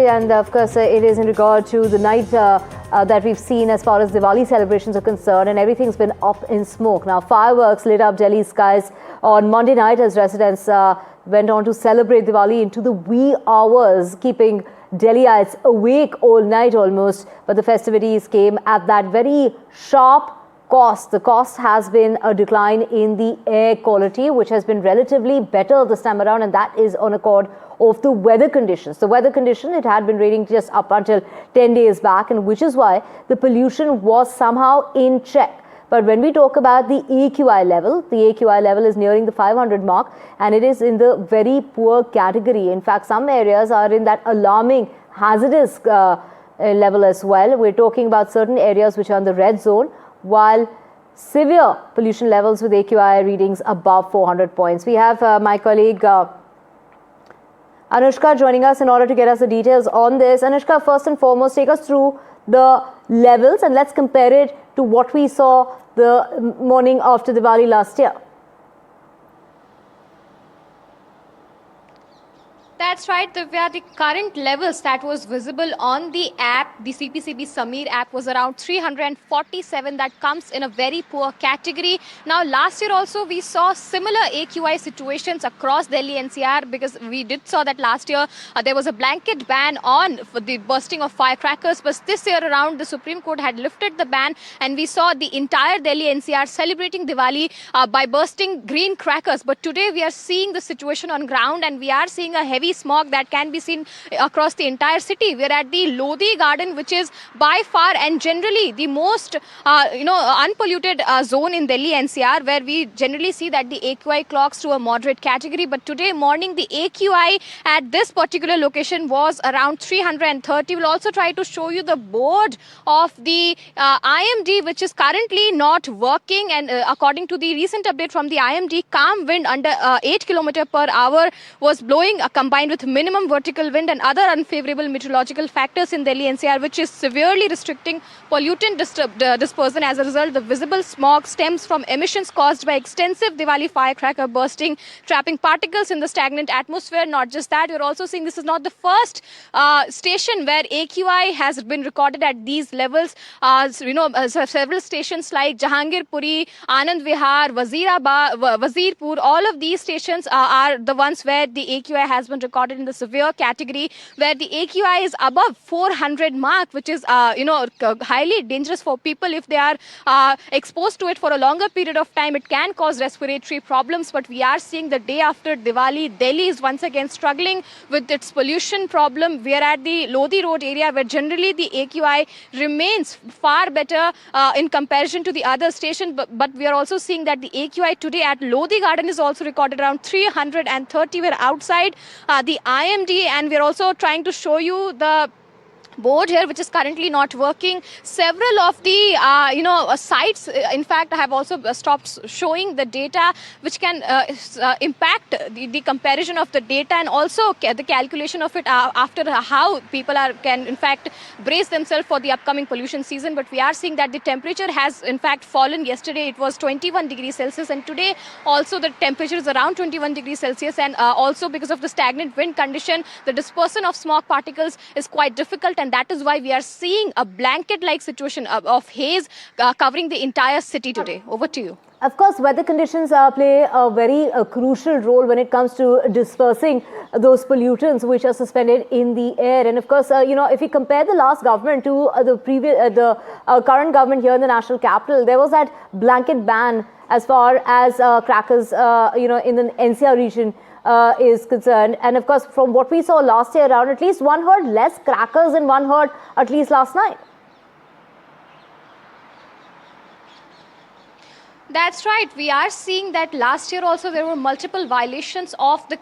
And of course, it is in regard to the night that we've seen as far as Diwali celebrations are concerned, and everything's been up in smoke. Now, fireworks lit up Delhi skies on Monday night as residents went on to celebrate Diwali into the wee hours, keeping Delhiites awake all night almost. But the festivities came at that very sharp cost. The cost has been a decline in the air quality, which has been relatively better this time around, and that is on account of the weather conditions. The weather condition, it had been raining just up until 10 days back, and which is why the pollution was somehow in check. But when we talk about the AQI level is nearing the 500 mark, and it is in the very poor category. In fact, some areas are in that alarming hazardous level as well. We're talking about certain areas which are in the red zone, while severe pollution levels with AQI readings above 400 points. We have my colleague Anushka joining us in order to get us the details on this. Anushka, first and foremost, take us through the levels and let's compare it to what we saw the morning after Diwali last year. That's right, Divya. The current levels that was visible on the app, the CPCB Sameer app, was around 347. That comes in a very poor category. Now, last year also we saw similar AQI situations across Delhi NCR, because we did saw that last year there was a blanket ban on for the bursting of firecrackers. But this year around, the Supreme Court had lifted the ban, and we saw the entire Delhi NCR celebrating Diwali by bursting green crackers. But today we are seeing the situation on ground, and we are seeing a heavy smog that can be seen across the entire city. We're at the Lodi Garden, which is by far and generally the most unpolluted zone in Delhi NCR, where we generally see that the AQI clocks to a moderate category. But today morning, the AQI at this particular location was around 330. We'll also try to show you the board of the IMD, which is currently not working, and according to the recent update from the IMD, calm wind under 8 km per hour was blowing, combined with minimum vertical wind and other unfavorable meteorological factors in Delhi NCR, which is severely restricting pollutant dispersion. As a result, the visible smog stems from emissions caused by extensive Diwali firecracker bursting, trapping particles in the stagnant atmosphere. Not just that, we're also seeing this is not the first station where AQI has been recorded at these levels. Several stations like Jahangirpuri, Anand Vihar, Wazirpur, all of these stations are the ones where the AQI has been recorded in the severe category, where the AQI is above 400 mark, which is highly dangerous for people. If they are exposed to it for a longer period of time, it can cause respiratory problems. But we are seeing the day after Diwali, Delhi is once again struggling with its pollution problem. We are at the Lodi Road area, where generally the AQI remains far better in comparison to the other station. But we are also seeing that the AQI today at Lodi Garden is also recorded around 330. We're outside the IMD, and we're also trying to show you the board here, which is currently not working. Several of the sites, in fact, have also stopped showing the data, which can impact the comparison of the data, and also the calculation of it after how people can in fact brace themselves for the upcoming pollution season. But we are seeing that the temperature has in fact fallen. Yesterday it was 21 degrees Celsius, and today also the temperature is around 21 degrees Celsius, and also because of the stagnant wind condition, the dispersion of smog particles is quite difficult, and that is why we are seeing a blanket-like situation of haze covering the entire city today. Over to you. Of course, weather conditions play a very crucial role when it comes to dispersing those pollutants which are suspended in the air. And of course, if we compare the last government to the current government here in the national capital, there was that blanket ban as far as crackers, in the NCR region is concerned. And of course, from what we saw last year around, at least one heard less crackers than one heard at least last night. That's right. We are seeing that last year also there were multiple violations of the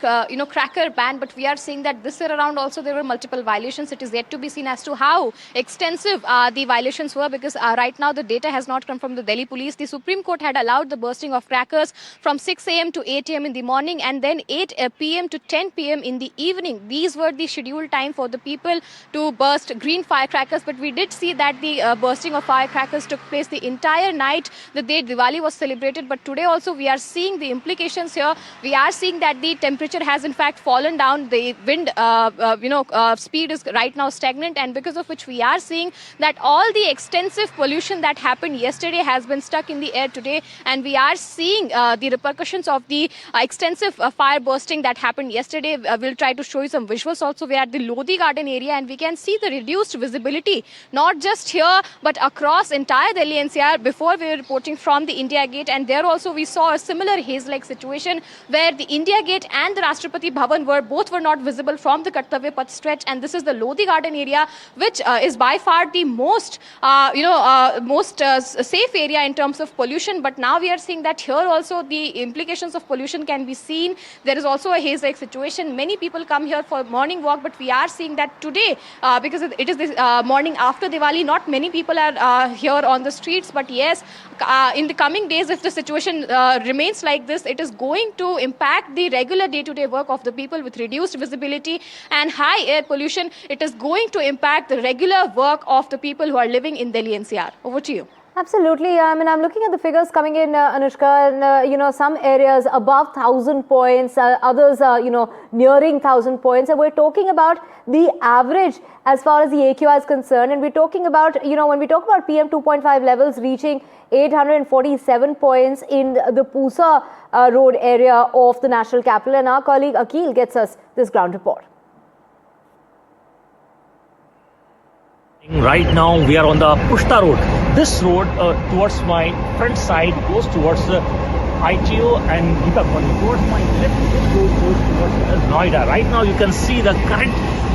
cracker ban, but we are seeing that this year around also there were multiple violations. It is yet to be seen as to how extensive the violations were, because right now the data has not come from the Delhi police. The Supreme Court had allowed the bursting of crackers from 6 a.m. to 8 a.m. in the morning, and then 8 p.m. to 10 p.m. in the evening. These were the scheduled time for the people to burst green firecrackers, but we did see that the bursting of firecrackers took place the entire night. The day Diwali was celebrated, but today also we are seeing the implications here. We are seeing that the temperature has in fact fallen down. The wind, speed is right now stagnant, and because of which we are seeing that all the extensive pollution that happened yesterday has been stuck in the air today, and we are seeing the repercussions of the extensive fire bursting that happened yesterday. We'll try to show you some visuals also. We are at the Lodi Garden area, and we can see the reduced visibility, not just here but across entire Delhi NCR. Before we were reporting from the India Gate, and there also we saw a similar haze-like situation where the India Gate and the Rashtrapati Bhavan were not visible from the Kartavya Path stretch, and this is the Lodi Garden area, which is by far the most safe area in terms of pollution. But now we are seeing that here also the implications of pollution can be seen. There is also a haze-like situation. Many people come here for morning walk, but we are seeing that today, because it is the morning after Diwali, not many people are here on the streets. But yes, in the coming days, if the situation remains like this, it is going to impact the regular day-to-day work of the people with reduced visibility and high air pollution. It is going to impact the regular work of the people who are living in Delhi NCR. Over to you. Absolutely. I mean, I'm looking at the figures coming in, Anushka, and, some areas above 1,000 points, others, nearing 1,000 points. And we're talking about the average as far as the AQI is concerned. And we're talking about, when we talk about PM 2.5 levels reaching 847 points in the Pusa Road area of the national capital. And our colleague Akhil gets us this ground report. Right now we are on the Pushta Road. This road towards my front side goes towards ITO and Deepak Colony. Towards my left this road goes towards Noida. Right now you can see the current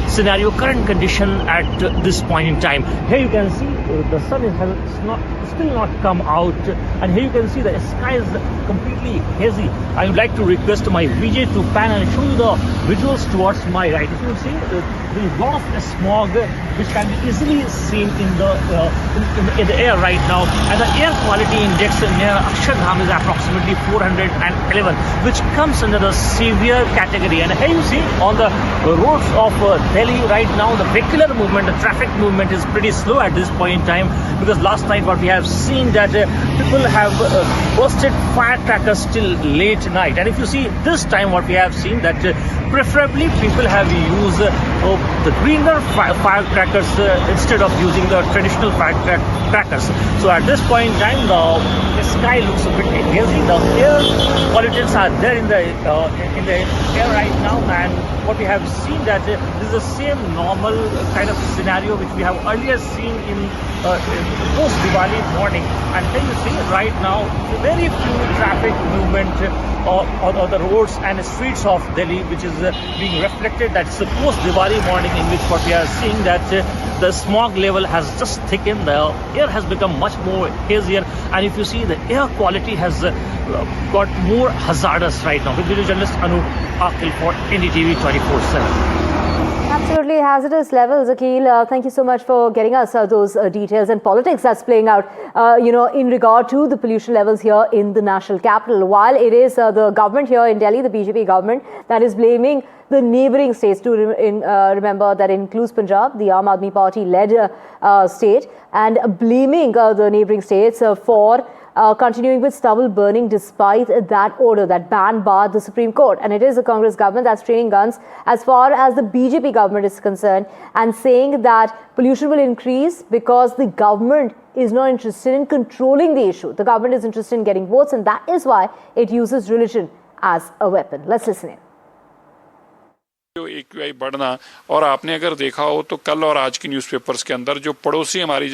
scenario, current condition at this point in time. Here you can see the sun has still not come out, and here you can see the sky is completely hazy. I would like to request my VJ to pan and show you the visuals towards my right. As you can see, there is a lot of smog which can be easily seen in the air right now, and the air quality index near Akshardham is approximately 411, which comes under the severe category. And here you see on the roads of Delhi right now, the vehicular movement, the traffic movement is pretty slow at this point in time, because last night what we have seen that people have bursted firecrackers till late night. And if you see this time what we have seen that preferably people have used the greener firecrackers instead of using the traditional firecrackers. So at this point in time the sky looks a bit hazy. The air pollutants are there in the air right now, and what we have seen that this is the same normal kind of scenario which we have earlier seen in post-Diwali morning. And here you see right now very few traffic movement on the roads and streets of Delhi, which is being reflected. That's the post-Diwali morning, in which what we are seeing that the smog level has just thickened. The air has become much more hazier, and if you see, the air quality has got more hazardous right now. With video journalist Anup Akhil for NDTV 24/7. Absolutely hazardous levels, Akhil. Thank you so much for getting us those details and politics that's playing out, in regard to the pollution levels here in the national capital. While it is the government here in Delhi, the BJP government, that is blaming the neighbouring states. To remember that includes Punjab, the Aam Aadmi Party-led state, and blaming the neighbouring states for continuing with stubble burning despite that order, that ban barred the Supreme Court. And it is the Congress government that's training guns as far as the BJP government is concerned, and saying that pollution will increase because the government is not interested in controlling the issue. The government is interested in getting votes, and that is why it uses religion as a weapon. Let's listen in. जो AQI बढ़ना, और आपने अगर देखा हो तो कल और आज की न्यूज़पेपर्स के अंदर जो पड़ोसी हमारी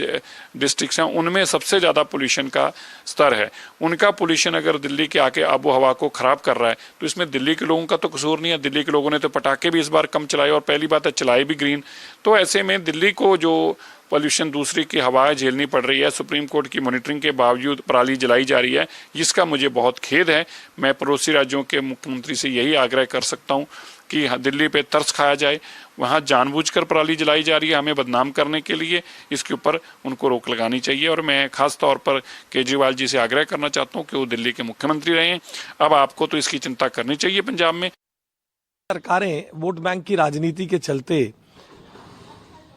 डिस्ट्रिक्ट्स हैं उनमें सबसे ज़्यादा पोल्यूशन का स्तर है। उनका पोल्यूशन अगर दिल्ली के आके आबो हवा को ख़राब कर रहा है तो इसमें दिल्ली के लोगों का तो कसूर नहीं है। दिल्ली के लोगों ने तो पटाखे भी इस बार कम चलाए, और पहली बात है चलाए भी ग्रीन। तो ऐसे में दिल्ली को जो पोल्यूशन दूसरी की हवाएं झेलनी पड़ रही है, सुप्रीम कोर्ट की मॉनिटरिंग के बावजूद पराली जलाई जा रही है, जिसका मुझे बहुत खेद है। मैं पड़ोसी राज्यों के मुख्यमंत्री से यही आग्रह कर सकता हूं कि दिल्ली पे तरस खाया जाए। वहां जानबूझकर पराली जलाई जा रही है हमें बदनाम करने के लिए, इसके ऊपर उनको रोक लगानी चाहिए। और मैं खास तौर पर केजरीवाल जी से आग्रह करना चाहता हूं कि वो दिल्ली के मुख्यमंत्री रहे हैं। अब आपको तो इसकी चिंता करनी चाहिए पंजाब में। सरकारें वोट बैंक की राजनीति के चलते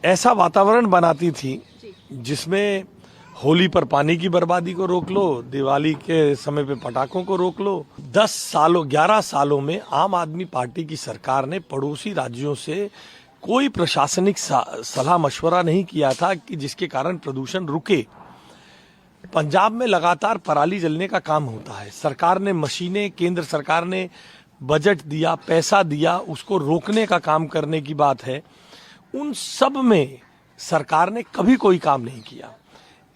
ऐसा वातावरण बनाती थी जिसमें होली पर पानी की बर्बादी को रोक लो, दिवाली के समय पे पटाखों को रोक लो। 11 सालों में आम आदमी पार्टी की सरकार ने पड़ोसी राज्यों से कोई प्रशासनिक सलाह मशवरा नहीं किया था कि जिसके कारण प्रदूषण रुके। पंजाब में लगातार पराली जलने का काम होता है। सरकार ने मशीनें, केंद्र सरकार ने बजट दिया, पैसा दिया, उसको रोकने का काम करने की बात है। उन सब में सरकार ने कभी कोई काम नहीं किया।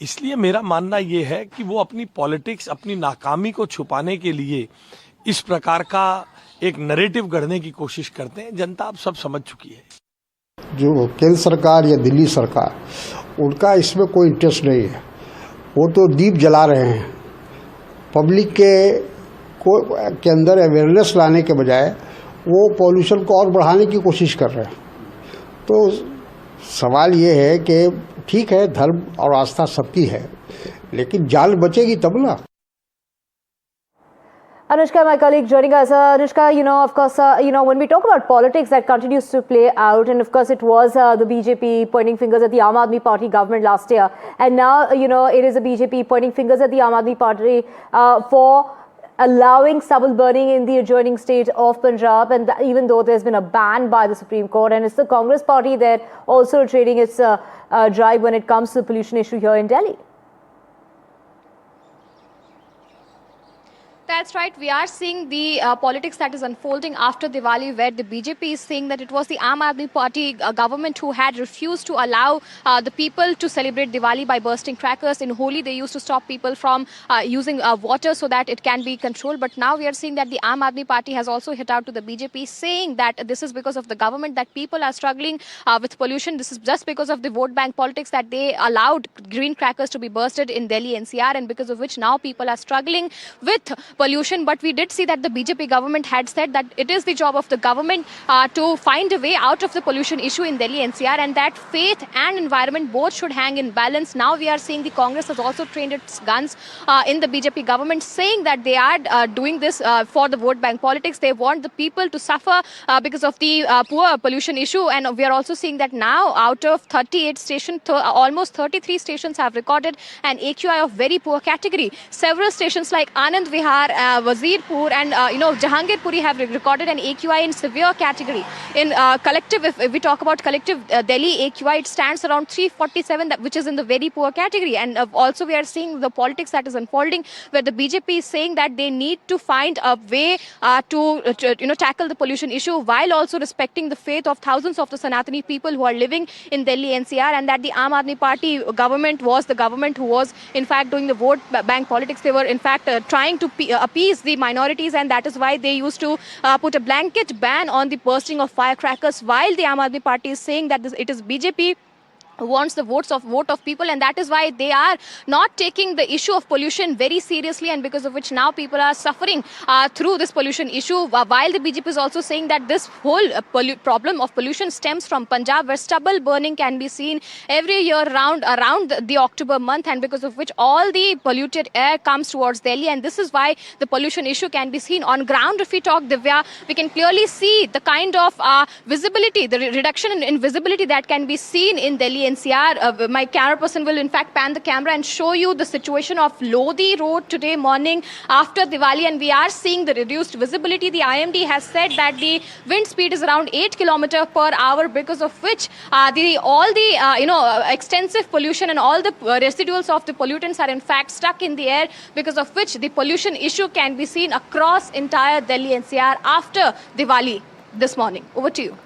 इसलिए मेरा मानना यह है कि वो अपनी पॉलिटिक्स, अपनी नाकामी को छुपाने के लिए इस प्रकार का एक नैरेटिव गढ़ने की कोशिश करते हैं। जनता अब सब समझ चुकी है। जो केंद्र सरकार या दिल्ली सरकार, उनका इसमें कोई इंटरेस्ट नहीं है। वो तो दीप जला रहे हैं। पब्लिक के अंदर अवेयरनेस लाने के बजाय वो पॉल्यूशन को और बढ़ाने की कोशिश कर रहे हैं। तो सवाल ये है कि ठीक है, धर्म और आस्था सबकी है, लेकिन जान बचेगी तब ना। Anushka, my colleague joining us. Anushka, of course, when we talk about politics, that continues to play out. And of course, it was the BJP pointing fingers at the Aam Aadmi Party government last year. And now, it is the BJP pointing fingers at the Aam Aadmi Party for allowing stubble burning in the adjoining state of Punjab. And even though there's been a ban by the Supreme Court, and it's the Congress Party that also trading its drive when it comes to the pollution issue here in Delhi. That's right. We are seeing the politics that is unfolding after Diwali, where the BJP is saying that it was the Aam Aadmi Party government who had refused to allow the people to celebrate Diwali by bursting crackers. In Holi, they used to stop people from using water so that it can be controlled. But now we are seeing that the Aam Aadmi Party has also hit out to the BJP, saying that this is because of the government that people are struggling with pollution. This is just because of the vote bank politics that they allowed green crackers to be bursted in Delhi NCR, and because of which now people are struggling with pollution. But we did see that the BJP government had said that it is the job of the government to find a way out of the pollution issue in Delhi NCR, and that faith and environment both should hang in balance. Now we are seeing the Congress has also trained its guns in the BJP government, saying that they are doing this for the vote bank politics. They want the people to suffer because of the poor pollution issue. And we are also seeing that now out of 38 stations, almost 33 stations have recorded an AQI of very poor category. Several stations like Anand Vihar, Wazirpur and Jahangirpuri have recorded an AQI in severe category. In collective, if we talk about collective Delhi AQI, it stands around 347, which is in the very poor category. And also we are seeing the politics that is unfolding, where the BJP is saying that they need to find a way to tackle the pollution issue while also respecting the faith of thousands of the Sanatani people who are living in Delhi NCR, and that the Aam Aadmi Party government was the government who was in fact doing the vote bank politics. They were in fact trying to appease the minorities, and that is why they used to put a blanket ban on the bursting of firecrackers, while the Aam Aadmi Party is saying that it is BJP wants the vote of people, and that is why they are not taking the issue of pollution very seriously, and because of which now people are suffering through this pollution issue, while the BJP is also saying that this whole problem of pollution stems from Punjab, where stubble burning can be seen every year around the October month, and because of which all the polluted air comes towards Delhi, and this is why the pollution issue can be seen on ground. If we talk, Divya, we can clearly see the kind of visibility, the reduction in visibility that can be seen in Delhi NCR. My camera person will in fact pan the camera and show you the situation of Lodi Road today morning after Diwali, and we are seeing the reduced visibility. The IMD has said that the wind speed is around 8 km/h, because of which all the extensive pollution and all the residuals of the pollutants are in fact stuck in the air, because of which the pollution issue can be seen across entire Delhi NCR after Diwali this morning. Over to you.